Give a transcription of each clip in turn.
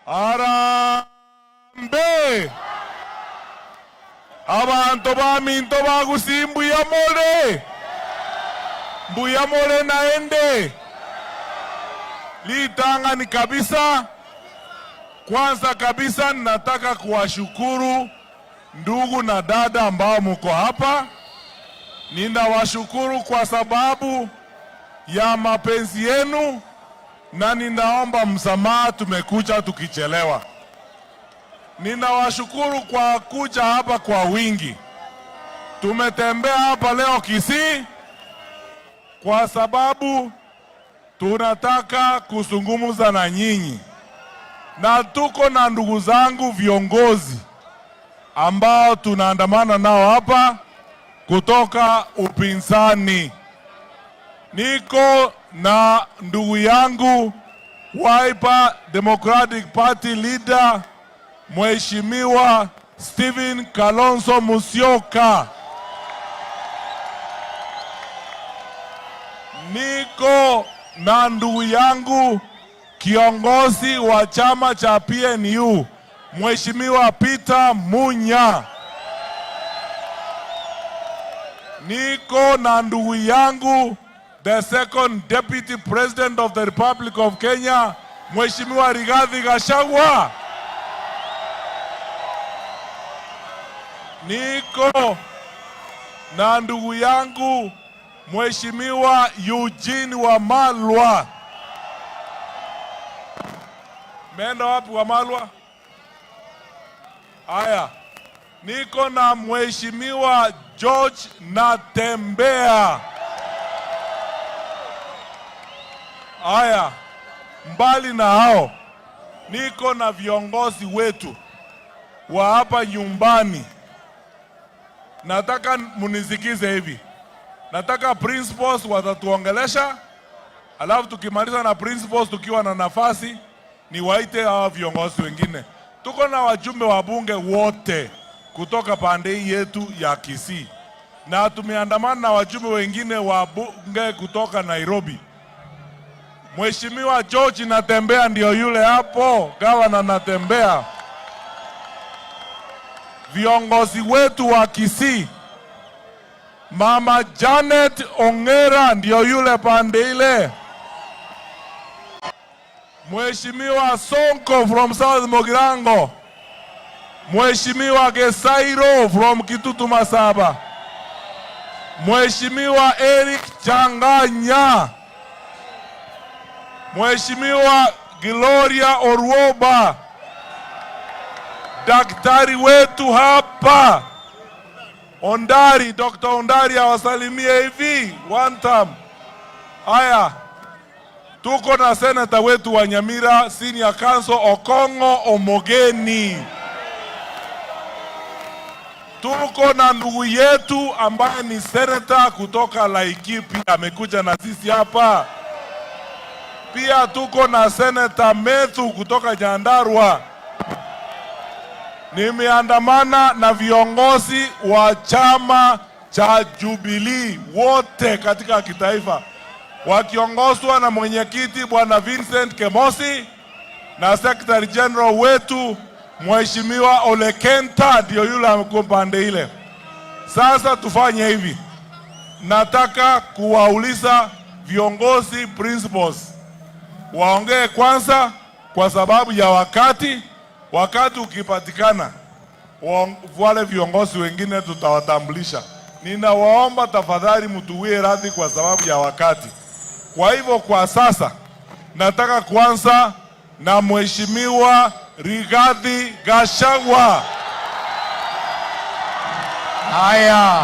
Arambe! Abantu baminto bagusi Mbuyamole! Mbuyamole naende! Litanga ni kabisa. Kwanza kabisa nataka kuwashukuru ndugu na dada ambao mko hapa. Ninawashukuru kwa sababu ya mapenzi yenu na ninaomba msamaha tumekuja tukichelewa. Ninawashukuru kwa kuja hapa kwa wingi. Tumetembea hapa leo Kisii kwa sababu tunataka kuzungumza na nyinyi. Na tuko na ndugu zangu viongozi ambao tunaandamana nao hapa kutoka upinzani. Niko na ndugu yangu Wiper Democratic Party leader Mheshimiwa Stephen Kalonzo Musyoka. Niko na ndugu yangu kiongozi wa chama cha PNU Mheshimiwa Peter Munya. Niko na ndugu yangu the second deputy president of the Republic of Kenya Mheshimiwa Rigathi Gachagua. Niko na ndugu yangu Mheshimiwa Eugene Wamalwa. Mendo wapi Wamalwa? Aya. Niko na Mheshimiwa George Natembeya. Aya. Mbali na hao, niko na viongozi wetu wa hapa nyumbani. Nataka munisikize hivi. Nataka principals watatuongelesha, alafu tukimaliza na principals tukiwa na nafasi ni waite hawa viongozi wengine. Tuko na wajumbe wa bunge wote kutoka pande hii yetu ya Kisii. Na tumeandamana na wajumbe wengine wa bunge kutoka Nairobi. Mheshimiwa George Natembeya ndio yule hapo, gavana Natembeya. Viongozi wetu wa Kisii, Mama Janet Ongera ndio yule pande ile. Mheshimiwa Sonko from South Mogirango. Mheshimiwa Gesairo from Kitutu Masaba. Mheshimiwa Eric Changanya. Mheshimiwa Gloria Orwoba. Daktari wetu hapa Ondari, Dr. Ondari awasalimie hivi one time. Aya, tuko na seneta wetu wa Nyamira Senior Council Okongo Omogeni. Tuko na ndugu yetu ambaye ni seneta kutoka Laikipia amekuja na sisi hapa. Pia tuko na seneta Methu kutoka Nyandarua. Nimeandamana na viongozi wa chama cha Jubilee wote katika kitaifa, wakiongozwa na mwenyekiti Bwana Vincent Kemosi na Secretary General wetu Mheshimiwa Ole Kenta ndio yule amekuwa pande ile. Sasa tufanye hivi. Nataka kuwauliza viongozi principals waongee kwanza kwa sababu ya wakati. Wakati ukipatikana wale viongozi wengine tutawatambulisha. Ninawaomba tafadhali mtuwie radhi kwa sababu ya wakati. Kwa hivyo kwa sasa nataka kuanza na Mheshimiwa Rigathi Gachagua. Haya,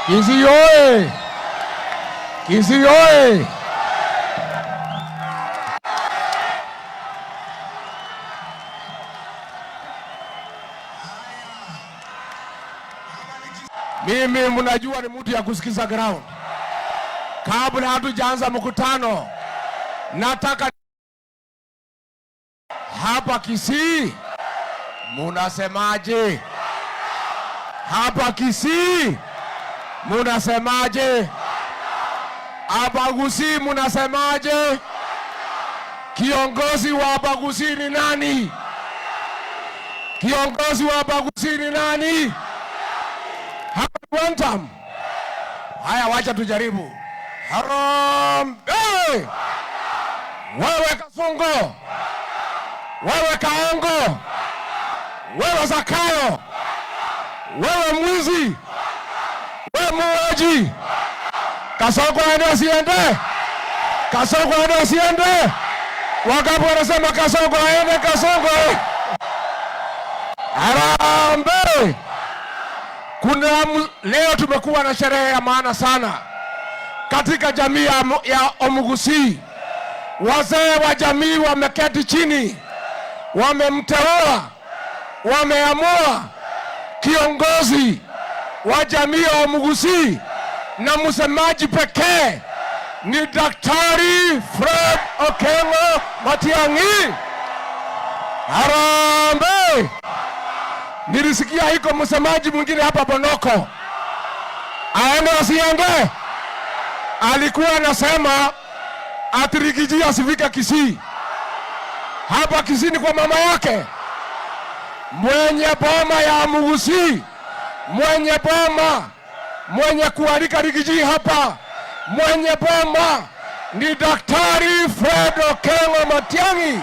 Kisii oye! Kisii oye! Mimi mnajua ni mtu ya kusikiza ground. Kabla hatujaanza mkutano, nataka hapa Kisii munasemaje? Hapa Kisii munasemaje? Hapa Gusii munasemaje? Kiongozi wa hapa Gusii ni nani? Kiongozi wa ubaguzi ni nani? Hakuantam. Haya, wacha tujaribu. Harambee! Wewe Kasongo, wewe Kaongo, wewe Zakayo, wewe mwizi, wewe muuaji, Kasongo aende asiende? Kasongo aende asiende? Wangapi wanasema Kasongo aende? Kasongo harambee! Leo tumekuwa na sherehe ya maana sana katika jamii ya Omugusi. Wazee wa jamii wameketi chini, wamemteua, wameamua kiongozi wa jamii ya Omugusi, na msemaji pekee ni Daktari Fred Okengo Matiang'i. Harambee! Nilisikia hiko msemaji mwingine hapa Bonoko, aende asiende? Alikuwa anasema ati Rigiji asifika Kisii. Hapa Kisii ni kwa mama yake. Mwenye boma ya Omugusi, mwenye boma, mwenye kualika Rigiji hapa, mwenye boma ni Daktari Fred Okengo Matiang'i.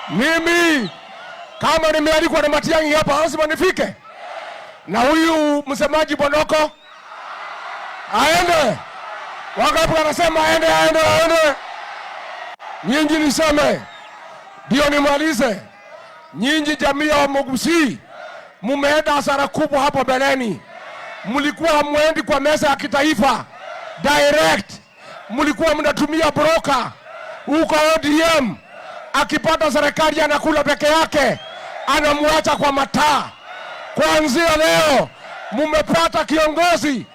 Mimi kama nimealikwa na Matiang'i hapa, lazima nifike. Na huyu msemaji Bonoko aende. Wangapi wanasema aende? Nyinyi niseme ndio nimalize. Nyinyi jamii ya Omugusi mumeenda hasara kubwa hapo beleni. Mlikuwa hamwendi kwa meza ya kitaifa direct, mlikuwa mnatumia broker huko ODM. Akipata serikali anakula peke yake, anamuacha kwa mataa. Kuanzia leo mumepata kiongozi,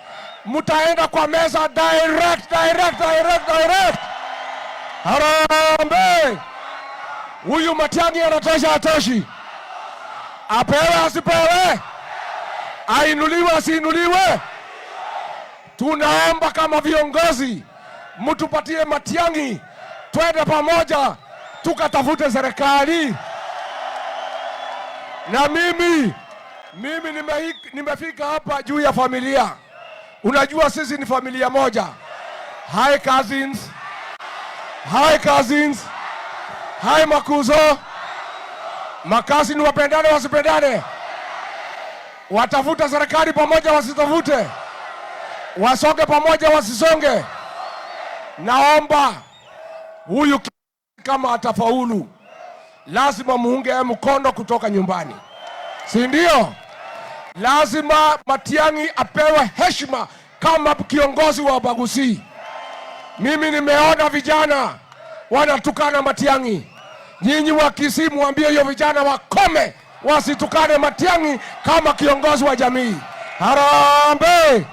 mutaenda kwa meza direct. Harambee! Huyu Matiang'i anatosha atoshi? Apewe asipewe? Ainuliwe asiinuliwe? Tunaomba kama viongozi mtupatie Matiang'i, twende pamoja tukatafute serikali. Na mimi nimefika hapa juu ya familia. Unajua sisi ni familia moja. Hi cousins, hi makuzo. Makasi ni wapendane wasipendane? Watafuta serikali pamoja wasitafute? Wasonge pamoja wasisonge? Naomba huyu kama atafaulu, lazima muunge mkono kutoka nyumbani, si ndio? Lazima Matiang'i apewe heshima kama kiongozi wa ubaguzi. Mimi nimeona vijana wanatukana Matiang'i. Nyinyi wa Kisii mwambie hiyo vijana wakome, wasitukane Matiang'i kama kiongozi wa jamii. Harambee!